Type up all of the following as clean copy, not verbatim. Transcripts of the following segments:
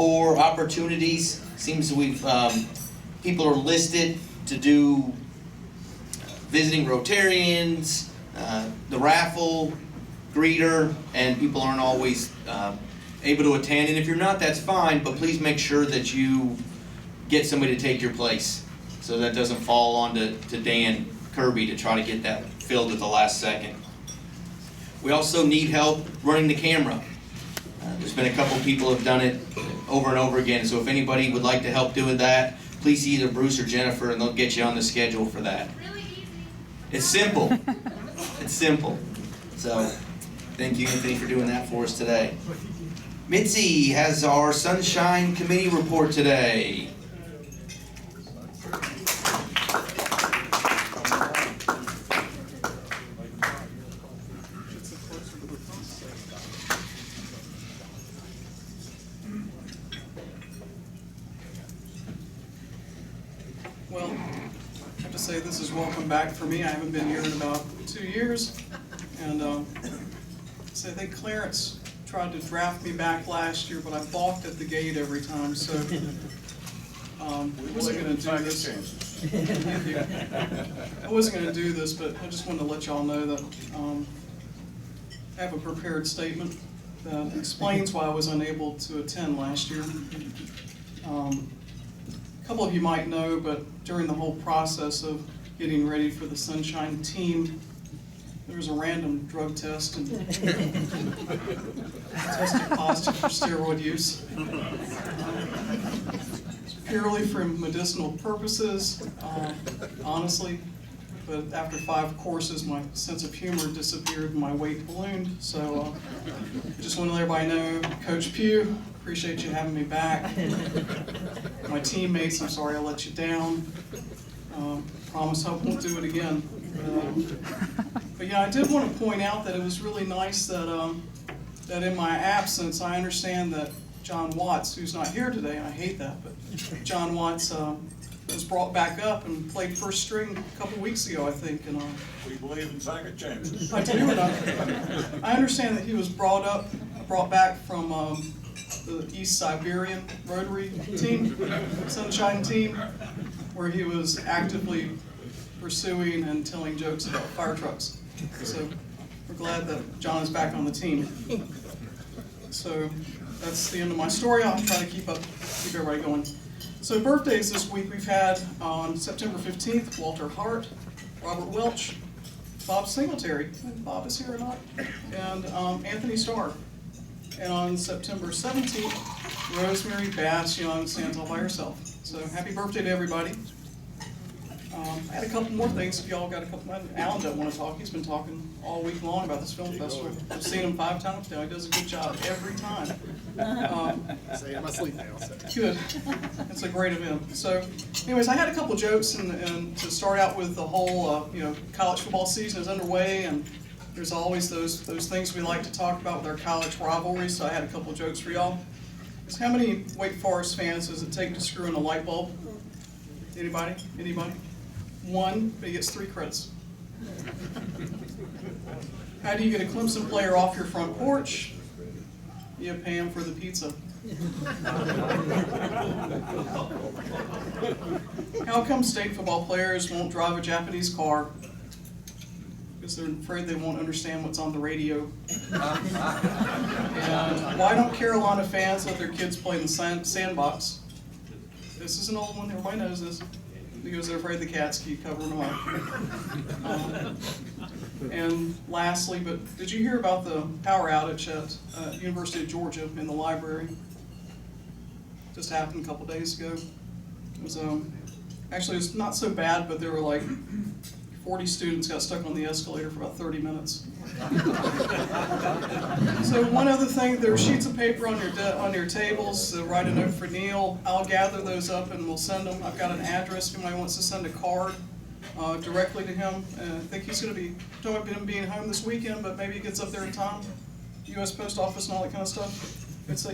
for opportunities. Seems we've people are listed to do visiting Rotarians, the raffle, greeter, and people aren't always able to attend. And if you're not, that's fine, but please make sure that you get somebody to take your place so that doesn't fall on to Dan Kirby to try to get that filled at the last second. We also need help running the camera. There's been a couple people who have done it over and over again, so if anybody would like to help doing that, please see either Bruce or Jennifer and they'll get you on the schedule for that. Really easy. It's simple. It's simple. So, thank you, Anthony, for doing that for us today. Mitzi has our Sunshine Committee report today. Well, I have to say this is welcome back for me. I haven't been here in about 2 years. And so I think Clarence tried to draft me back last year, but I balked at the gate every time. So I wasn't going to do this. Thank you. I wasn't going to do this, but I just wanted to let y'all know that I have a prepared statement that explains why I was unable to attend last year. A couple of you might know, but during the whole process of getting ready for the Sunshine team, there was a random drug test and tested positive for steroid use. Purely for medicinal purposes, honestly, but after 5 courses, my sense of humor disappeared and my weight ballooned. So I just want to let everybody know, Coach Pugh, appreciate you having me back. My teammates, I'm sorry I let you down. Promise I won't do it again. But yeah, I did want to point out that it was really nice that that in my absence, I understand that John Watts, who's not here today, and I hate that, but John Watts was brought back up and played first string a couple weeks ago, I think. And we believe in second chances. I do, and I understand that he was brought back from the East Siberian Rotary team, Sunshine team, where he was actively pursuing and telling jokes about fire trucks. So we're glad that John is back on the team. So that's the end of my story. I'll try to keep everybody going. So birthdays this week we've had on September 15th, Walter Hart, Robert Welch, Bob Singletary, Bob is here or not, and Anthony Starr. And on September 17th, Rosemary Bass Young stands all by herself. So happy birthday to everybody. I had a couple more things if y'all got a couple. Alan doesn't want to talk. He's been talking all week long about this film festival. I've seen him 5 times now. He does a good job every time. Say I'm asleep now. So. Good. It's a great event. So, anyways, I had a couple jokes, and to start out with, the whole college football season is underway, and there's always those things we like to talk about with our college rivalries. So I had a couple jokes for y'all. So how many Wake Forest fans does it take to screw in a light bulb? Anybody? Anybody? 1, but he gets 3 credits. How do you get a Clemson player off your front porch? You pay him for the pizza. How come state football players won't drive a Japanese car? Because they're afraid they won't understand what's on the radio. And why don't Carolina fans let their kids play in the sandbox? This is an old one, everybody knows this. Because they're afraid the cats keep covering them up. And lastly, but did you hear about the power outage at University of Georgia in the library? Just happened a couple days ago. It was actually it's not so bad, but there were like 40 students got stuck on the escalator for about 30 minutes. So one other thing, there are sheets of paper on your tables. Write a note for Neil. I'll gather those up and we'll send them. I've got an address if anybody wants to send a card directly to him. And I think he's going to be talking about him being home this weekend, but maybe he gets up there in time. U.S. Post Office and all that kind of stuff.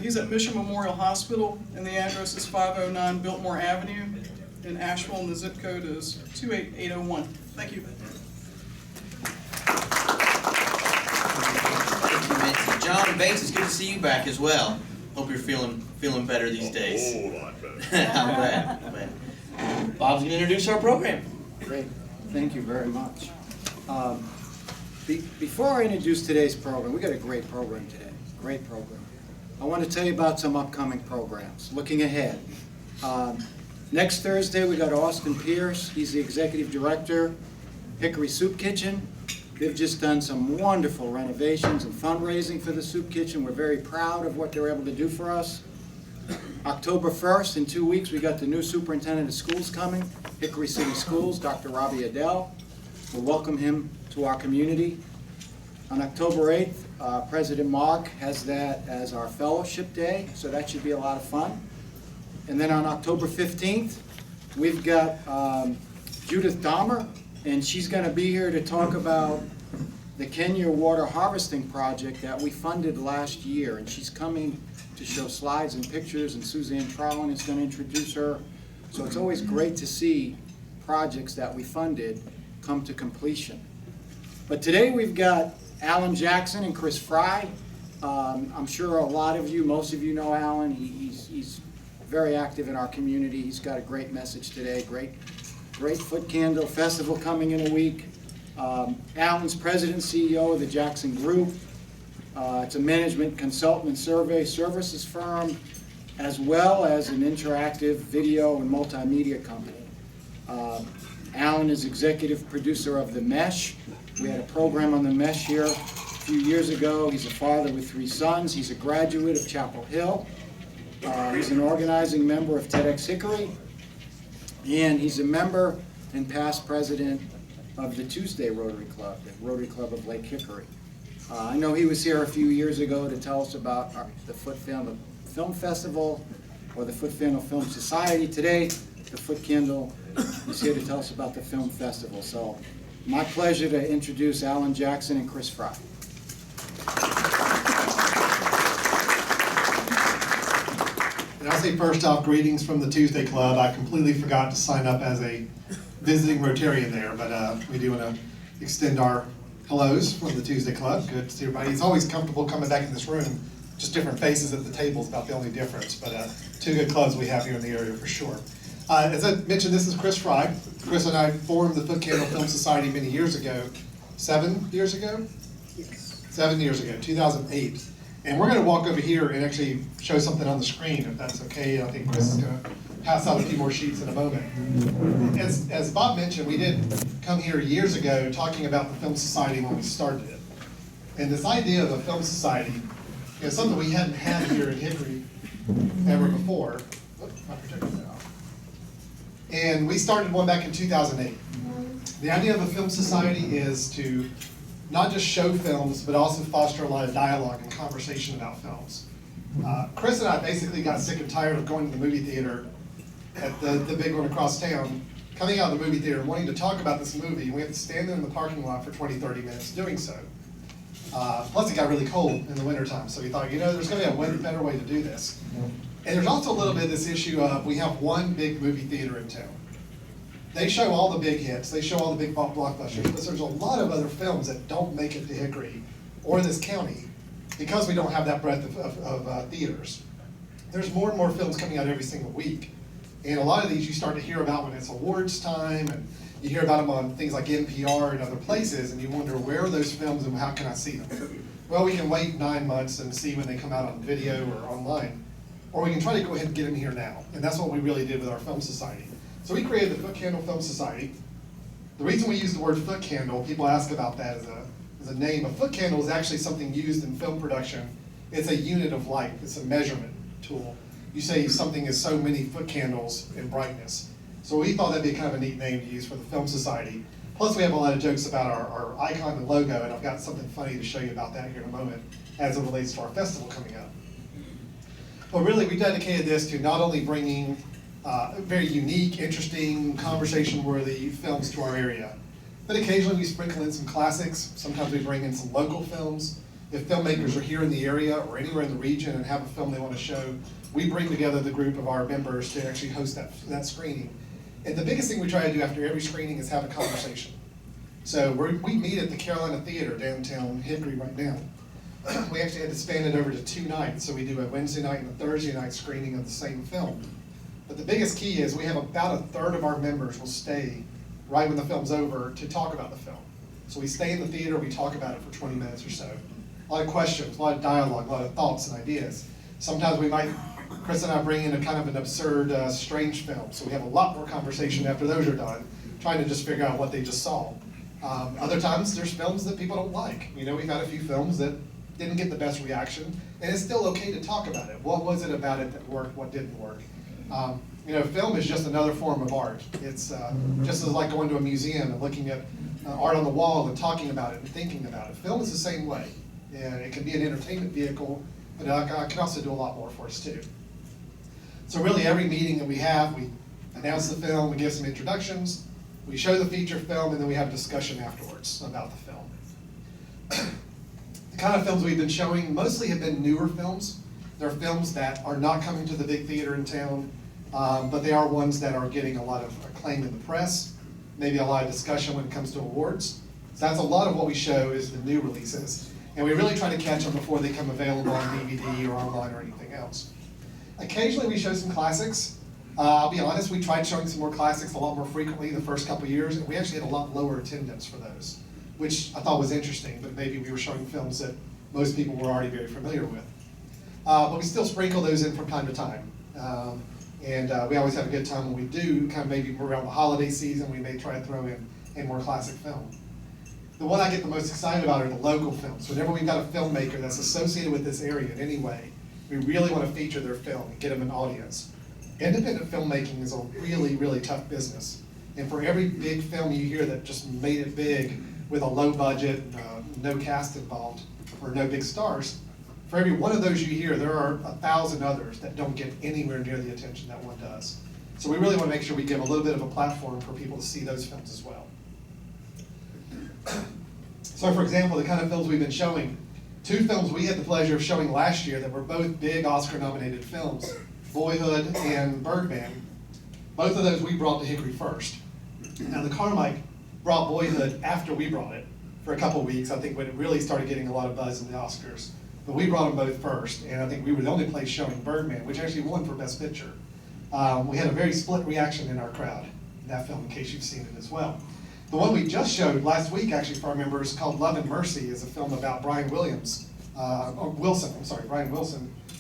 He's at Mission Memorial Hospital, and the address is 509 Biltmore Avenue in Asheville, and the zip code is 28801. Thank you. John and Bates, it's good to see you back as well. Hope you're feeling better these days. A whole lot better. I'm glad. I'm glad. Bob's gonna introduce our program. Great, thank you very much. Before I introduce today's program, we got a great program today, great program. I want to tell you about some upcoming programs, looking ahead. Next Thursday, we got Austin Pierce, he's the Executive Director, Hickory Soup Kitchen. They've just done some wonderful renovations and fundraising for the Soup Kitchen. We're very proud of what they're able to do for us. October 1st, in 2 weeks, we got the new superintendent of schools coming, Hickory City Schools, Dr. Robbie Adele. We'll welcome him to our community. On October 8th, President Mark has that as our fellowship day, so that should be a lot of fun. And then on October 15th, we've got Judith Dahmer, and she's going to be here to talk about the Kenya Water Harvesting Project that we funded last year. And she's coming to show slides and pictures, and Suzanne Trowin is going to introduce her. So it's always great to see projects that we funded come to completion. But today we've got Alan Jackson and Chris Fry. I'm sure a lot of you, most of you know Alan. He's very active in our community. He's got a great message today, great Foot Candle Festival coming in a week. Alan's president and CEO of the Jackson Group. It's a management consultant and survey services firm, as well as an interactive video and multimedia company. Alan is executive producer of The Mesh. We had a program on The Mesh here a few years ago. He's a father with 3 sons. He's a graduate of Chapel Hill. He's an organizing member of TEDx Hickory. And he's a member and past president of the Tuesday Rotary Club, the Rotary Club of Lake Hickory. I know he was here a few years ago to tell us about the Foot Candle Film Festival, or the Foot Candle Film Society. Today, the Foot Candle is here to tell us about the film festival. So, my pleasure to introduce Alan Jackson and Chris Fry. And I'll say first off, greetings from the Tuesday Club. I completely forgot to sign up as a visiting Rotarian there, but we do want to extend our hellos from the Tuesday Club. Good to see everybody. It's always comfortable coming back in this room. Just different faces at the table is about the only difference, but 2 good clubs we have here in the area for sure. As I mentioned, this is Chris Fry. Chris and I formed the Foot Candle Film Society many years ago. 7 years ago? Yes. 7 years ago, 2008. And we're going to walk over here and actually show something on the screen, if that's okay. I think Chris is going to pass out a few more sheets in a moment. As Bob mentioned, we did come here years ago talking about the Film Society when we started it. And this idea of a film society is something we hadn't had here in Hickory ever before. Oops, my protector's off. And we started one back in 2008. The idea of a film society is to not just show films, but also foster a lot of dialogue and conversation about films. Chris and I basically got sick and tired of going to the movie theater at the big one across town, coming out of the movie theater and wanting to talk about this movie, and we have to stand there in the parking lot for 20, 30 minutes doing so. Plus it got really cold in the wintertime, so we thought, there's going to be a better way to do this. And there's also a little bit of this issue of we have one big movie theater in town. They show all the big hits, they show all the big blockbusters, but there's a lot of other films that don't make it to Hickory or this county because we don't have that breadth of theaters. There's more and more films coming out every single week. And a lot of these you start to hear about when it's awards time, and you hear about them on things like NPR and other places, and you wonder, where are those films and how can I see them? Well, we can wait 9 months and see when they come out on video or online, or we can try to go ahead and get them here now. And that's what we really did with our film society. So we created the Foot Candle Film Society. The reason we use the word foot candle, people ask about that as a name. A foot candle is actually something used in film production. It's a unit of light. It's a measurement tool. You say something is so many foot candles in brightness. So we thought that'd be kind of a neat name to use for the Film Society. Plus we have a lot of jokes about our icon and logo, and I've got something funny to show you about that here in a moment as it relates to our festival coming up. But really, we dedicated this to not only bringing very unique, interesting, conversation-worthy films to our area, but occasionally we sprinkle in some classics. Sometimes we bring in some local films. If filmmakers are here in the area or anywhere in the region and have a film they want to show, we bring together the group of our members to actually host that screening. And the biggest thing we try to do after every screening is have a conversation. So we meet at the Carolina Theater downtown Hickory right now. we actually had to span it over to 2 nights. So we do a Wednesday night and a Thursday night screening of the same film. But the biggest key is we have about a third of our members will stay right when the film's over to talk about the film. So we stay in the theater, we talk about it for 20 minutes or so. A lot of questions, a lot of dialogue, a lot of thoughts and ideas. Sometimes we might, Chris and I bring in a kind of an absurd, strange film. So we have a lot more conversation after those are done, trying to just figure out what they just saw. Other times there's films that people don't like. You know, we've had a few films that didn't get the best reaction, and it's still okay to talk about it. What was it about it that worked, what didn't work? You know, film is just another form of art. It's just as like going to a museum and looking at art on the wall and talking about it and thinking about it. Film is the same way. And it can be an entertainment vehicle, but it can also do a lot more for us too. So really every meeting that we have, we announce the film, we give some introductions, we show the feature film, and then we have a discussion afterwards about the film. The kind of films we've been showing mostly have been newer films. They're films that are not coming to the big theater in town, but they are ones that are getting a lot of acclaim in the press, maybe a lot of discussion when it comes to awards. So that's a lot of what we show is the new releases. And we really try to catch them before they come available on DVD or online or anything else. Occasionally we show some classics. I'll be honest, we tried showing some more classics a lot more frequently the first couple of years, and we actually had a lot lower attendance for those, which I thought was interesting, but maybe we were showing films that most people were already very familiar with. But we still sprinkle those in from time to time. We always have a good time when we do, kind of maybe around the holiday season, we may try to throw in more classic film. The one I get the most excited about are the local films. Whenever we've got a filmmaker that's associated with this area in any way, we really want to feature their film and get them an audience. Independent filmmaking is a really, really tough business. And for every big film you hear that just made it big with a low budget, no cast involved, or no big stars, for every one of those you hear, there are 1,000 others that don't get anywhere near the attention that one does. So we really want to make sure we give a little bit of a platform for people to see those films as well. So for example, the kind of films we've been showing, 2 films we had the pleasure of showing last year that were both big Oscar-nominated films, Boyhood and Birdman. Both of those we brought to Hickory first. Now the Carmike brought Boyhood after we brought it for a couple weeks, I think when it really started getting a lot of buzz in the Oscars. But we brought them both first, and I think we were the only place showing Birdman, which actually won for Best Picture. We had a very split reaction in our crowd in that film, in case you've seen it as well. The one we just showed last week, actually, for our members, called Love and Mercy, is a film about Brian Wilson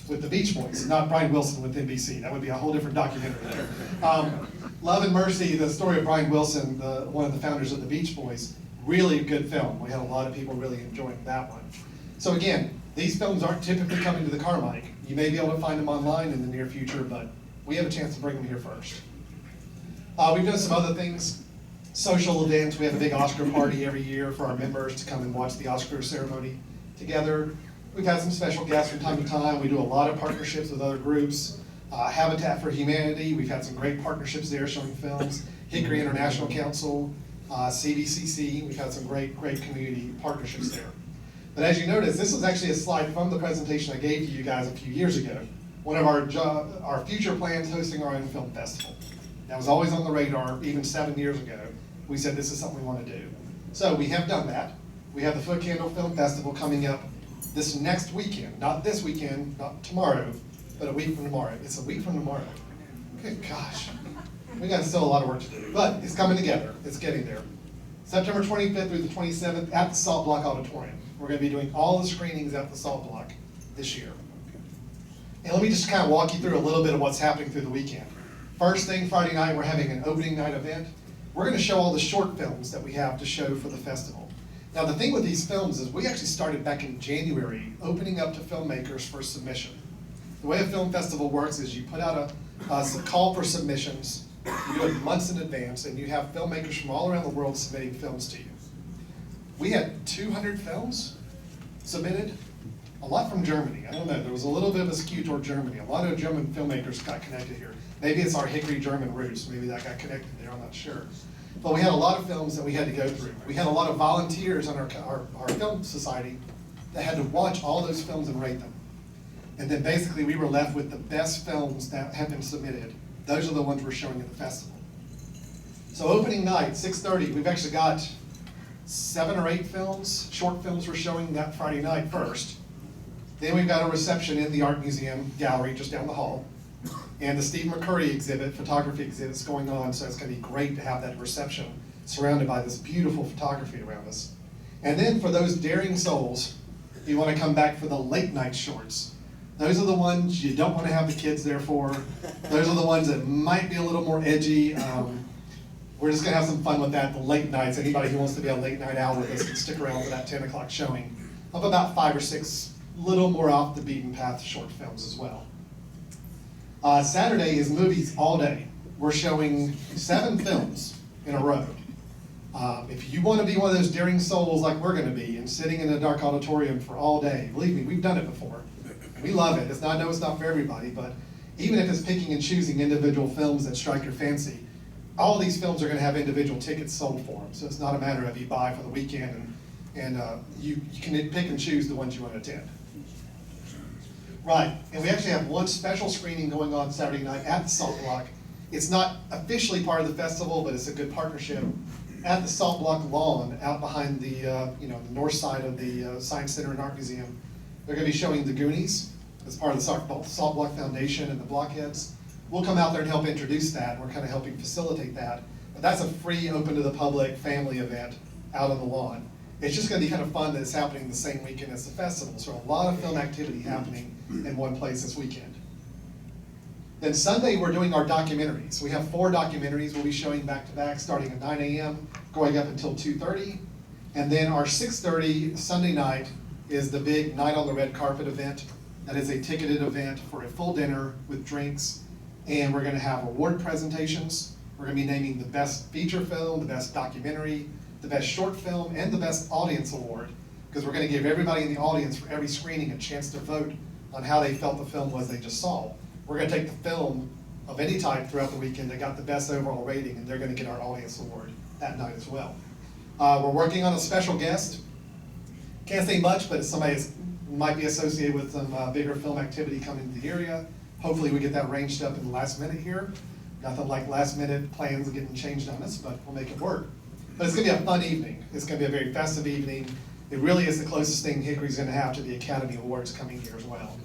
with the Beach Boys, not Brian Wilson with NBC. That would be a whole different documentary there. Love and Mercy, the story of Brian Wilson, one of the founders of the Beach Boys, really good film. We had a lot of people really enjoying that one. So again, these films aren't typically coming to the Carmike. You may be able to find them online in the near future, but we have a chance to bring them here first. We've done some other things. Social events. We have a big Oscar party every year for our members to come and watch the Oscar ceremony together. We've had some special guests from time to time. We do a lot of partnerships with other groups. Habitat for Humanity, we've had some great partnerships there showing films. Hickory International Council, CBCC, we've had some great community partnerships there. But as you notice, this was actually a slide from the presentation I gave to you guys a few years ago. One of our future plans hosting our own film festival. That was always on the radar, even 7 years ago. We said this is something we want to do. So we have done that. We have the Foot Candle Film Festival coming up this next weekend. Not this weekend, not tomorrow, but a week from tomorrow. It's a week from tomorrow. Good gosh. We got still a lot of work to do, but it's coming together. It's getting there. September 25th through the 27th at the Salt Block Auditorium. We're going to be doing all the screenings at the Salt Block this year. And let me just kind of walk you through a little bit of what's happening through the weekend. First thing, Friday night, we're having an opening night event. We're going to show all the short films that we have to show for the festival. Now the thing with these films is we actually started back in January opening up to filmmakers for submission. The way a film festival works is you put out a call for submissions, you do it months in advance, and you have filmmakers from all around the world submitting films to you. We had 200 films submitted, a lot from Germany. I don't know, there was a little bit of a skew toward Germany. A lot of German filmmakers got connected here. Maybe it's our Hickory German roots, maybe that got connected there, I'm not sure. But we had a lot of films that we had to go through. We had a lot of volunteers on our film society that had to watch all those films and rate them. And then basically we were left with the best films that have been submitted. Those are the ones we're showing at the festival. So opening night, 6:30, we've actually got 7 or 8 films, short films we're showing that Friday night first. Then we've got a reception in the Art Museum gallery just down the hall. And the Steve McCurry exhibit, photography exhibit is going on, so it's gonna be great to have that reception surrounded by this beautiful photography around us. And then for those daring souls, you wanna come back for the late night shorts. Those are the ones you don't wanna have the kids there for. Those are the ones that might be a little more edgy. We're just gonna have some fun with that, the late nights. Anybody who wants to be a late night owl with us can stick around for that 10 o'clock showing of about 5 or 6 little more off the beaten path short films as well. Saturday is movies all day. We're showing 7 films in a row. If you want to be one of those daring souls like we're going to be and sitting in a dark auditorium for all day, believe me, we've done it before. We love it. I know it's not for everybody, but even if it's picking and choosing individual films that strike your fancy, all these films are going to have individual tickets sold for them. So it's not a matter of you buy for the weekend and you can pick and choose the ones you want to attend. Right, and we actually have one special screening going on Saturday night at the Salt Block. It's not officially part of the festival, but it's a good partnership. At the Salt Block lawn, out behind the the north side of the Science Center and Art Museum, they're going to be showing The Goonies as part of the Salt Block Foundation and the Blockheads. We'll come out there and help introduce that. We're kind of helping facilitate that. But that's a free, open to the public family event out on the lawn. It's just going to be kind of fun that it's happening the same weekend as the festival. So a lot of film activity happening in one place this weekend. Then Sunday, we're doing our documentaries. We have 4 documentaries we'll be showing back to back, starting at 9 a.m., going up until 2:30. And then our 6:30 Sunday night is the big Night on the Red Carpet event. That is a ticketed event for a full dinner with drinks. And we're going to have award presentations. We're going to be naming the best feature film, the best documentary, the best short film, and the best audience award, because we're going to give everybody in the audience for every screening a chance to vote on how they felt the film was they just saw. We're going to take the film of any type throughout the weekend that got the best overall rating, and they're going to get our audience award that night as well. We're working on a special guest. Can't say much, but it's somebody that might be associated with some bigger film activity coming to the area. Hopefully we get that arranged up in the last minute here. Nothing like last minute plans getting changed on us, but we'll make it work. But it's going to be a fun evening. It's going to be a very festive evening. It really is the closest thing Hickory's going to have to the Academy Awards coming here as well.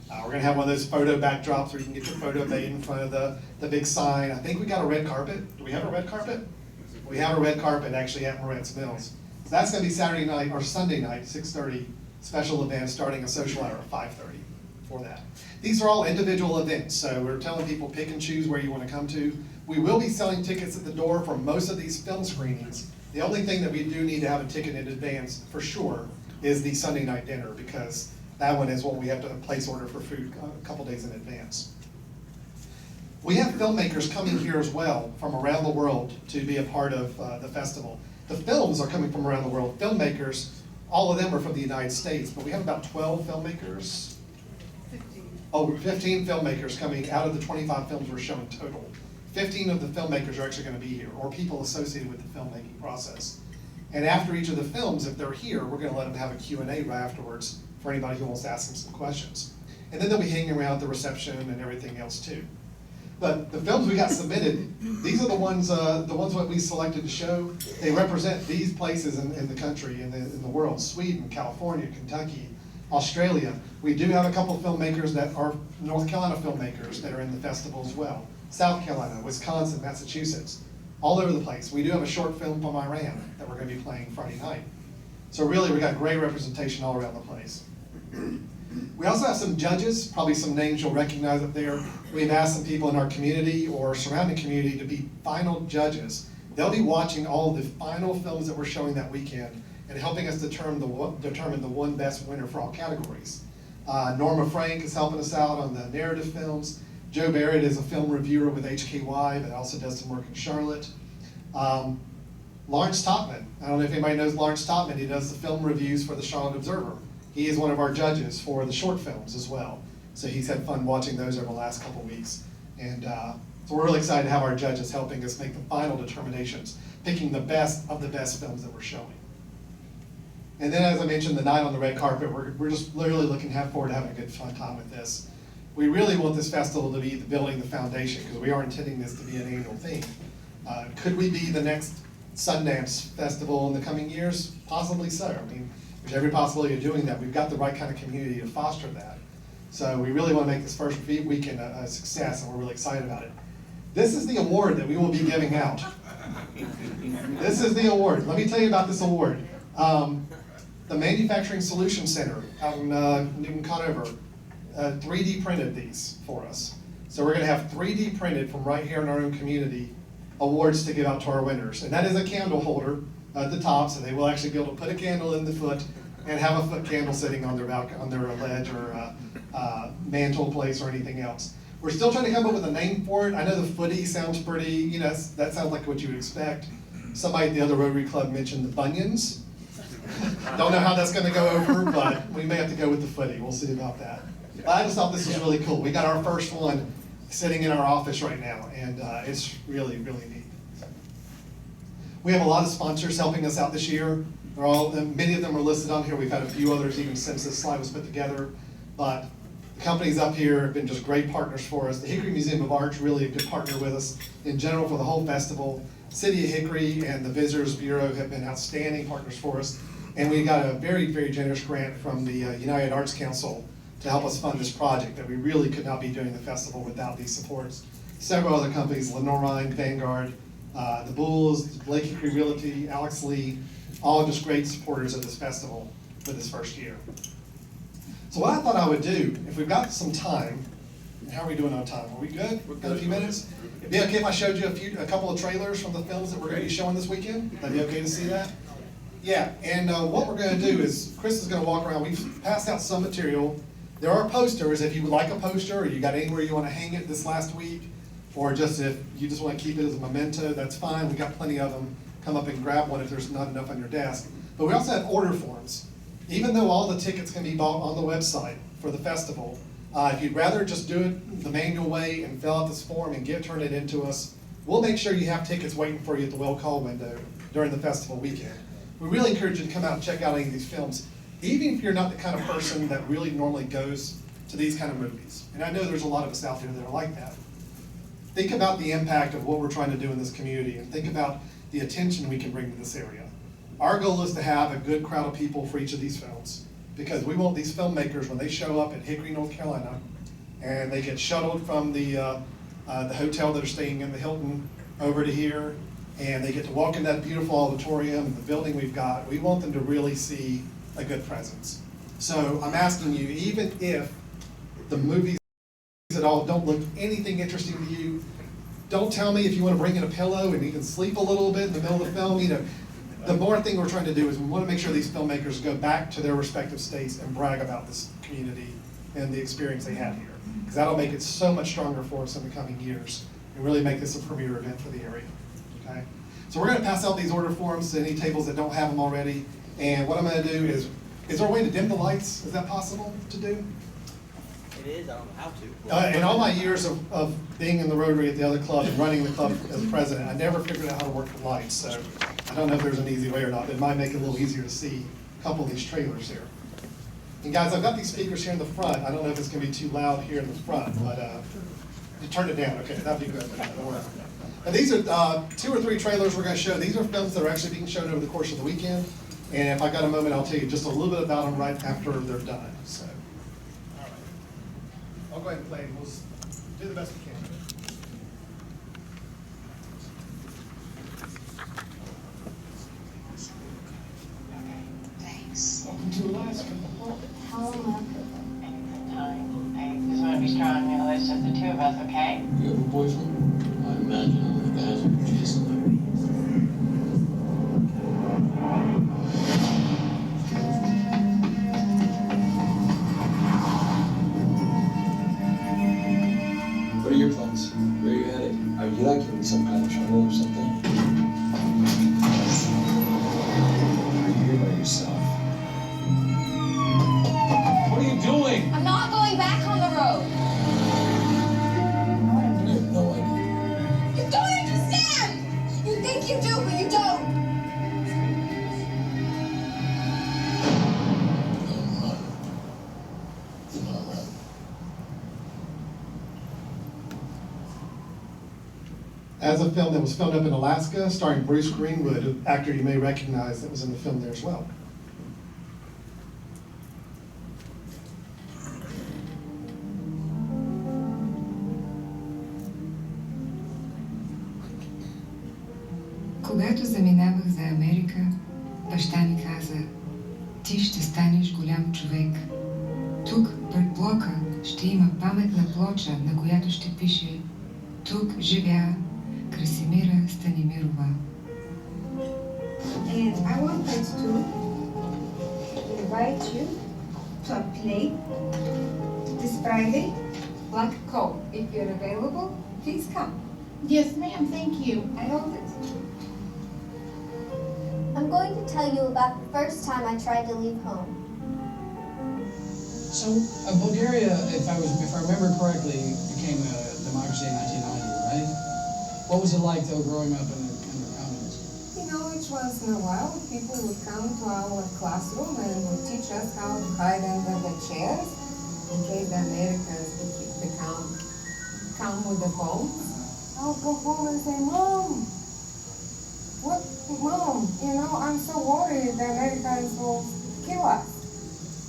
We're going to have one of those photo backdrops where you can get your photo made in front of the big sign. I think we got a red carpet. Do we have a red carpet? We have a red carpet actually at Moretz Mills. So that's going to be Saturday night or Sunday night, 6:30, special event starting a social hour at 5:30 for that. These are all individual events, so we're telling people pick and choose where you want to come to. We will be selling tickets at the door for most of these film screenings. The only thing that we do need to have a ticket in advance for sure is the Sunday night dinner, because that one is when we have to place order for food a couple days in advance. We have filmmakers coming here as well from around the world to be a part of the festival. The films are coming from around the world. Filmmakers, all of them are from the United States, but we have about 12 filmmakers. 15 filmmakers coming out of the 25 films we're showing total. 15 of the filmmakers are actually going to be here, or people associated with the filmmaking process. And after each of the films, if they're here, we're going to let them have a Q&A right afterwards for anybody who wants to ask them some questions. And then they'll be hanging around at the reception and everything else too. But the films we got submitted, these are the ones that we selected to show. They represent these places in the country, in the world: Sweden, California, Kentucky, Australia. We do have a couple of filmmakers that are North Carolina filmmakers that are in the festival as well. South Carolina, Wisconsin, Massachusetts, all over the place. We do have a short film from Iran that we're going to be playing Friday night. So really, we got great representation all around the place. We also have some judges, probably some names you'll recognize up there. We've asked some people in our community or surrounding community to be final judges. They'll be watching all of the final films that we're showing that weekend and helping us determine the one best winner for all categories. Norma Frank is helping us out on the narrative films. Joe Barrett is a film reviewer with HKY, but also does some work in Charlotte. Lawrence Topman, I don't know if anybody knows Lawrence Topman. He does the film reviews for the Charlotte Observer. He is one of our judges for the short films as well. So he's had fun watching those over the last couple weeks. And so we're really excited to have our judges helping us make the final determinations, picking the best of the best films that we're showing. And then, as I mentioned, the night on the red carpet, we're just literally looking forward to having a good fun time with this. We really want this festival to be building the foundation, because we are intending this to be an annual theme. Could we be the next Sundance Festival in the coming years? Possibly so. I mean, there's every possibility of doing that. We've got the right kind of community to foster that. So we really want to make this first weekend a success, and we're really excited about it. This is the award that we will be giving out. This is the award. Let me tell you about this award. The Manufacturing Solutions Center out in Newton Conover 3D printed these for us. So we're going to have 3D printed from right here in our own community awards to give out to our winners. And that is a candle holder at the top, so they will actually be able to put a candle in the foot and have a foot candle sitting on their ledge or mantle place or anything else. We're still trying to come up with a name for it. I know the footy sounds pretty, you know, that sounds like what you would expect. Somebody at the other Rotary Club mentioned the bunions. Don't know how that's going to go over, but we may have to go with the footy. We'll see about that. But I just thought this was really cool. We got our first one sitting in our office right now, and it's really, really neat. We have a lot of sponsors helping us out this year. Many of them are listed on here. We've had a few others even since this slide was put together. But the companies up here have been just great partners for us. The Hickory Museum of Art's really a good partner with us in general for the whole festival. City of Hickory and the Visitors Bureau have been outstanding partners for us. And we got a very, very generous grant from the United Arts Council to help us fund this project, that we really could not be doing the festival without these supports. Several other companies, Lenormand, Vanguard, the Bulls, Blake Hickory Realty, Alex Lee, all just great supporters of this festival for this first year. So what I thought I would do, if we've got some time, how are we doing on time? Are we good? Got a few minutes? It'd be okay if I showed you a couple of trailers from the films that we're going to be showing this weekend? That'd be okay to see that? Yeah, and what we're going to do is, Chris is going to walk around. We've passed out some material. There are posters. If you would like a poster, or you got anywhere you want to hang it this last week, or just if you just want to keep it as a memento, that's fine. We got plenty of them. Come up and grab one if there's not enough on your desk. But we also have order forms. Even though all the tickets can be bought on the website for the festival, if you'd rather just do it the manual way and fill out this form and turn it into us, we'll make sure you have tickets waiting for you at the will call window during the festival weekend. We really encourage you to come out and check out any of these films, even if you're not the kind of person that really normally goes to these kind of movies. And I know there's a lot of us out there that are like that. Think about the impact of what we're trying to do in this community, and think about the attention we can bring to this area. Our goal is to have a good crowd of people for each of these films, because we want these filmmakers, when they show up at Hickory, North Carolina, and they get shuttled from the hotel that are staying in the Hilton over to here, and they get to walk in that beautiful auditorium, the building we've got, we want them to really see a good presence. So I'm asking you, even if the movies at all don't look anything interesting to you, don't tell me if you want to bring in a pillow and you can sleep a little bit in the middle of the film. You know, the more thing we're trying to do is we want to make sure these filmmakers go back to their respective states and brag about this community and the experience they had here, because that'll make it so much stronger for us in the coming years and really make this a premier event for the area. Okay, so we're going to pass out these order forms to any tables that don't have them already. And what I'm going to do is there a way to dim the lights? Is that possible to do? It is, I don't know how to. In all my years of being in the Rotary at the other club and running the club as president, I never figured out how to work the lights. So I don't know if there's an easy way or not, but it might make it a little easier to see a couple of these trailers here. And guys, I've got these speakers here in the front. I don't know if it's going to be too loud here in the front, but you turn it down. Okay, that'd be good. And these are 2 or 3 trailers we're going to show. These are films that are actually being shown over the course of the weekend. And if I got a moment, I'll tell you just a little bit about them right after they're done. So, all right. I'll go ahead and play. We'll do the best we can. Thanks. Welcome to Alaska. How am I just want to be strong. You know, there's just the 2 of us, okay? You have a boyfriend? I imagine only guys would chase them. What are your plans? Where are you headed? Are you like in some kind of trouble or something? Are you here by yourself? What are you doing? I'm not going back on the road. You have no idea. You don't understand! You think you do, but you don't. Don't run. Do not run. As a film that was filmed up in Alaska, starring Bruce Greenwood, an actor you may recognize that was in the film there as well. Когато заминавах за Америка, баща ми каза: ти ще станеш голям човек. Тук, пред блока, ще има паметна плоча, на която ще пише: тук живя Красимира Станимирова. And I wanted to invite you to a play this Friday, Black Coal. If you're available, please come. Yes, ma'am, thank you. I hold it. I'm going to tell you about the first time I tried to leave home. So, Bulgaria, if I remember correctly, became a democracy in 1990, right? What was it like, though, growing up under communism? You know, each once in a while, people would come to our classroom and would teach us how to hide under the chairs in case the Americans would come with the bombs. I would go home and say, Mom, what, Mom, you know, I'm so worried the Americans will kill us.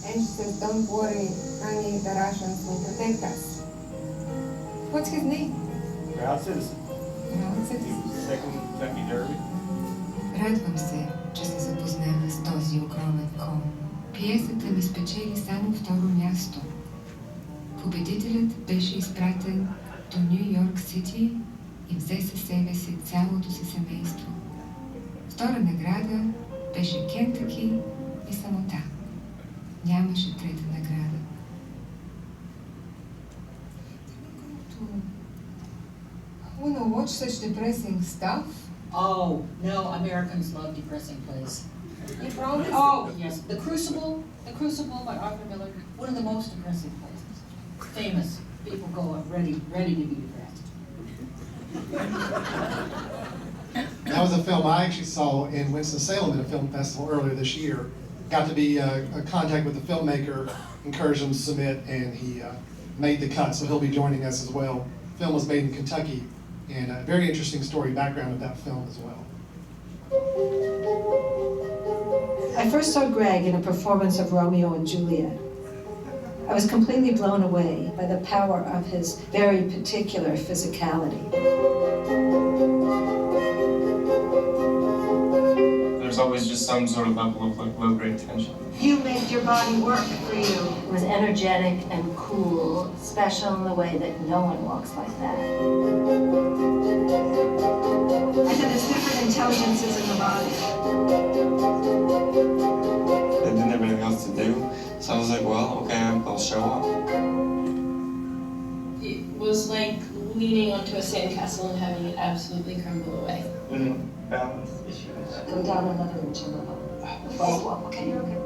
And she says, don't worry, honey, the Russians will protect us. What's his name? Proud citizen. Proud citizen. Second Kentucky Derby. Радвам се, че се запознава с този огромен кон. Пиесата ми спечели само второ място. Победителят беше изпратен до Ню Йорк Сити и взе със себе си цялото си семейство. Втора награда беше Кентъки и самота. Нямаше трета награда. I want to watch such depressing stuff. Oh, no, Americans love depressing plays. You promise? Oh, yes, The Crucible by Arthur Miller, one of the most depressing plays. Famous. People go up ready to be depressed. That was a film I actually saw in Winston-Salem at a film festival earlier this year. Got to be in contact with the filmmaker, encouraged him to submit, and he made the cut, so he'll be joining us as well. The film was made in Kentucky, and a very interesting story background of that film as well. I first saw Greg in a performance of Romeo and Juliet. I was completely blown away by the power of his very particular physicality. There's always just some sort of level of low-grade tension. You made your body work for you. It was energetic and cool, special in the way that no one walks like that. I said there's different intelligences in the body. I didn't have anything else to do, so I was like, well, okay, I'll show up. It was like leaning onto a sandcastle and having it absolutely crumble away. Balance issues. Go down another inch a little. Whoa, okay, you're okay.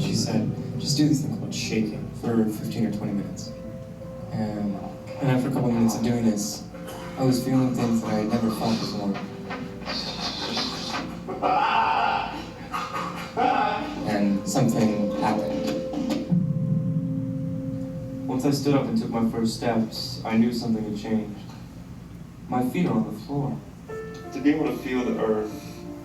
She said, just do this thing called shaking for 15 or 20 minutes. And after a couple of minutes of doing this, I was feeling things that I had never felt before. And something happened. Once I stood up and took my first steps, I knew something had changed. My feet are on the floor. To be able to feel the earth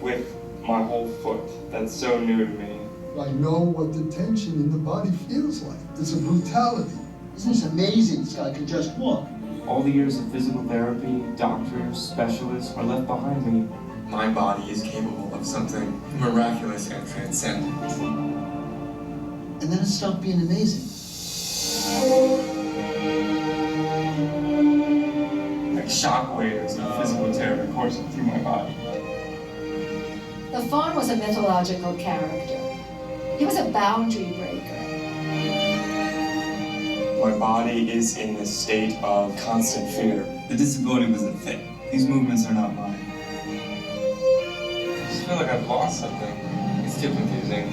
with my whole foot, that's so new to me. I know what the tension in the body feels like. It's a brutality. Isn't this amazing? This guy can just walk. All the years of physical therapy, doctors, specialists are left behind me. My body is capable of something miraculous and transcendent. And then it stopped being amazing. Like shockwaves of physical terror coursing through my body. The Faun was a mythological character. He was a boundary breaker. My body is in this state of constant fear. The disability was a thing. These movements are not mine. I just feel like I've lost something. It's too confusing.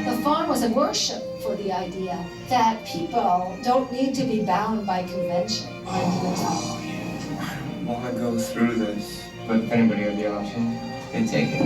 The Faun was a worship for the idea that people don't need to be bound by convention. Oh, yeah. I don't want to go through this. But if anybody had the option, they'd take it.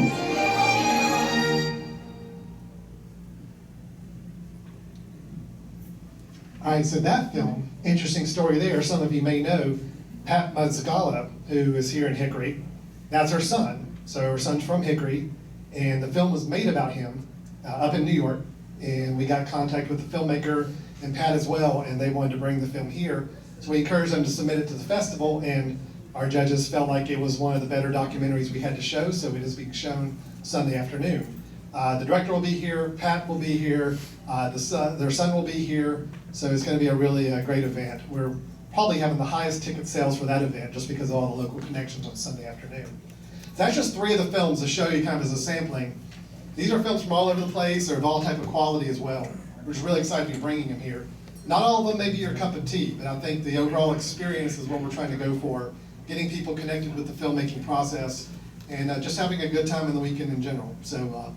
All right, so that film, interesting story there. Some of you may know Pat Mazzagala, who is here in Hickory. That's her son. So her son's from Hickory, and the film was made about him up in New York. And we got contact with the filmmaker and Pat as well, and they wanted to bring the film here. So we encouraged them to submit it to the festival, and Our judges felt like it was one of the better documentaries we had to show, so it is being shown Sunday afternoon. The director will be here, Pat will be here, their son will be here, so it's going to be a really great event. We're probably having the highest ticket sales for that event just because of all the local connections on Sunday afternoon. So that's just 3 of the films to show you kind of as a sampling. These are films from all over the place, they're of all type of quality as well. We're just really excited to be bringing them here. Not all of them may be your cup of tea, but I think the overall experience is what we're trying to go for, getting people connected with the filmmaking process, and just having a good time in the weekend in general. So,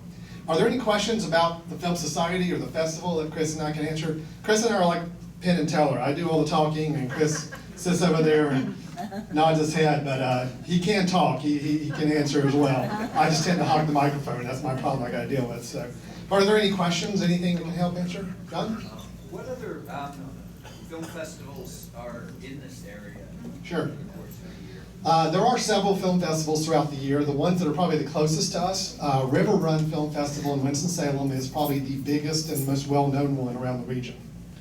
are there any questions about the Film Society or the festival that Chris and I can answer? Chris and I are like Penn and Teller. I do all the talking, and Chris sits over there and nods his head, but he can talk. He can answer as well. I just tend to hog the microphone. That's my problem I got to deal with. So, are there any questions? Anything that can help answer? John? What other film festivals are in this area? Sure. There are several film festivals throughout the year. The ones that are probably the closest to us, River Run Film Festival in Winston-Salem is probably the biggest and most well-known one around the region.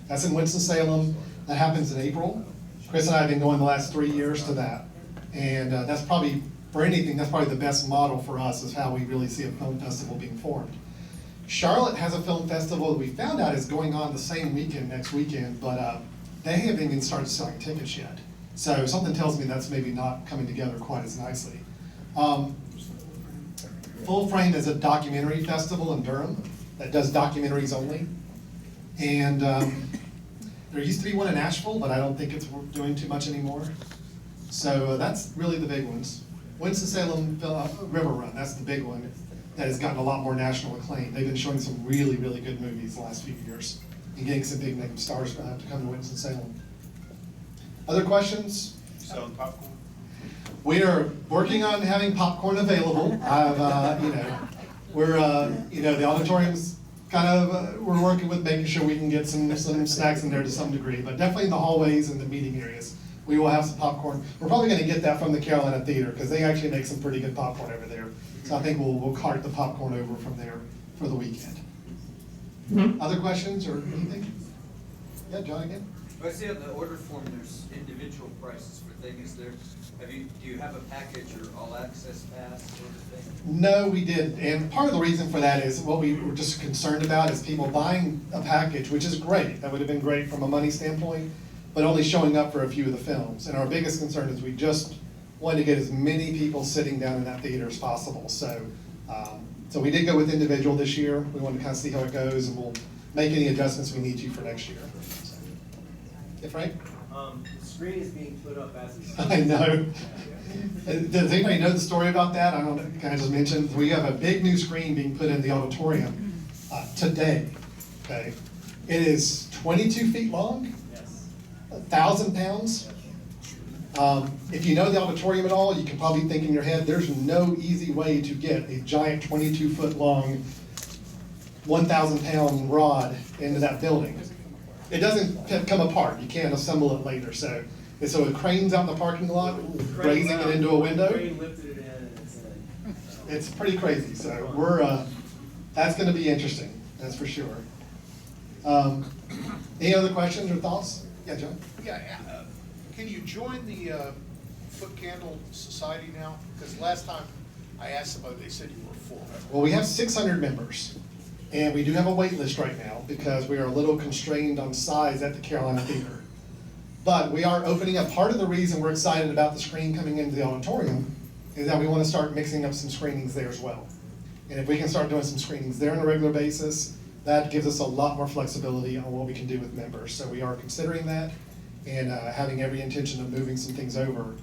That's in Winston-Salem. That happens in April. Chris and I have been going the last 3 years to that. And that's probably, for anything, that's probably the best model for us is how we really see a film festival being formed. Charlotte has a film festival that we found out is going on the same weekend, next weekend, but they haven't even started selling tickets yet. So something tells me that's maybe not coming together quite as nicely. Full Frame is a documentary festival in Durham that does documentaries only. And there used to be one in Asheville, but I don't think it's doing too much anymore. So that's really the big ones. Winston-Salem River Run, that's the big one that has gotten a lot more national acclaim. They've been showing some really, really good movies the last few years and getting some big name stars to come to Winston-Salem. Other questions? Selling popcorn? We are working on having popcorn available. I've, we're, the auditorium's kind of, we're working with making sure we can get some snacks in there to some degree, but definitely in the hallways and the meeting areas. We will have some popcorn. We're probably going to get that from the Carolina Theater because they actually make some pretty good popcorn over there. So I think we'll cart the popcorn over from there for the weekend. Other questions or anything? Yeah, John again? I see on the order form there's individual prices for things. Do you have a package or all access pass sort of thing? No, we didn't. And part of the reason for that is what we were just concerned about is people buying a package, which is great. That would have been great from a money standpoint, but only showing up for a few of the films. And our biggest concern is we just wanted to get as many people sitting down in that theater as possible. So, so we did go with individual this year. We wanted to kind of see how it goes, and we'll make any adjustments we need to for next year. So. Yeah, Frank? The screen is being put up as we speak. I know. Does anybody know the story about that? I don't know. Can I just mention? We have a big new screen being put in the auditorium today. Okay, it is 22 feet long, 1,000 pounds. If you know the auditorium at all, you can probably think in your head, there's no easy way to get a giant 22-foot long, 1,000-pound rod into that building. It doesn't come apart. You can't assemble it later. So it cranes out in the parking lot, raising it into a window. It's pretty crazy. So we're that's going to be interesting. That's for sure. Any other questions or thoughts? Yeah, John. Yeah. Can you join the Foot Candle Society now? Because last time I asked somebody, they said you were full. Well, we have 600 members. And we do have a wait list right now because we are a little constrained on size at the Carolina Theater. But we are opening up. Part of the reason we're excited about the screen coming into the auditorium is that we want to start mixing up some screenings there as well. And if we can start doing some screenings there on a regular basis, that gives us a lot more flexibility on what we can do with members. So we are considering that and having every intention of moving some things over.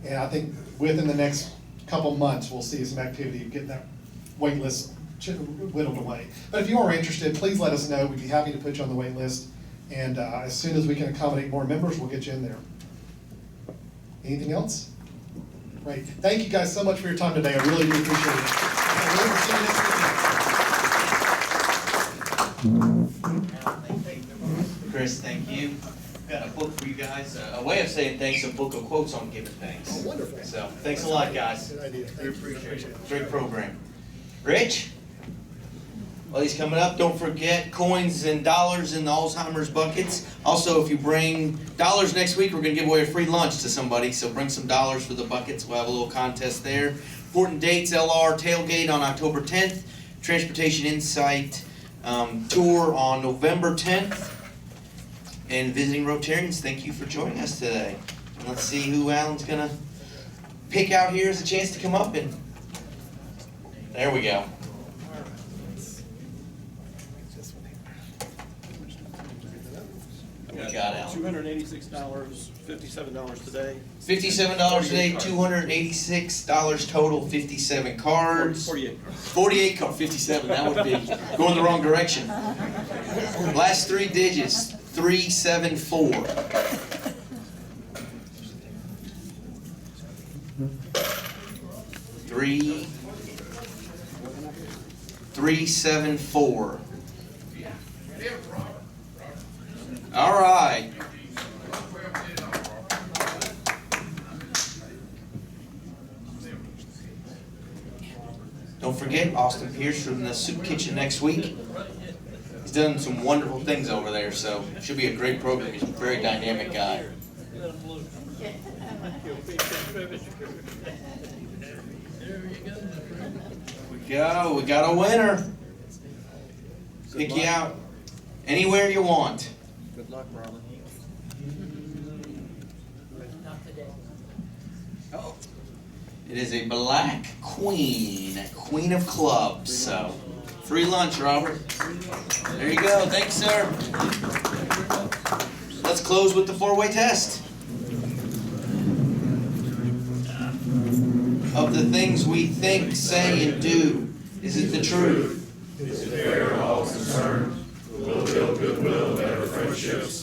And I think within the next couple months, we'll see some activity of getting that wait list whittled away. But if you are interested, please let us know. We'd be happy to put you on the wait list. And as soon as we can accommodate more members, we'll get you in there. Anything else? Great. Thank you guys so much for your time today. I really do appreciate it. And we will see you next weekend. Chris, thank you. Got a book for you guys. A way of saying thanks, a book of quotes on giving thanks. Oh, wonderful. So thanks a lot, guys. Good idea. We appreciate it. Great program. Rich? While he's coming up, don't forget coins and dollars in the Alzheimer's buckets. Also, if you bring dollars next week, we're going to give away a free lunch to somebody, so bring some dollars for the buckets. We'll have a little contest there. Important dates: LR Tailgate on October 10th, Transportation Insight Tour on November 10th. And visiting Rotarians, thank you for joining us today. And let's see who Alan's going to pick out here as a chance to come up. And there we go. We got Alan. $286, $57 today. $57 today, $286 total, 57 cards. 48. 48 cards, 57, that would be going the wrong direction. Last three digits, 374. Three, 374. All right. Don't forget Austin Pierce from the Soup Kitchen next week. He's done some wonderful things over there, so it should be a great program. He's a very dynamic guy. We got a winner. Pick you out anywhere you want. Good luck, Robert. It is a black queen, queen of clubs. So, free lunch, Robert. There you go. Thanks, sir. Let's close with the four-way test. Of the things we think, say, and do, is it the truth? Is it fair to all concerned? Will build goodwill, better friendships,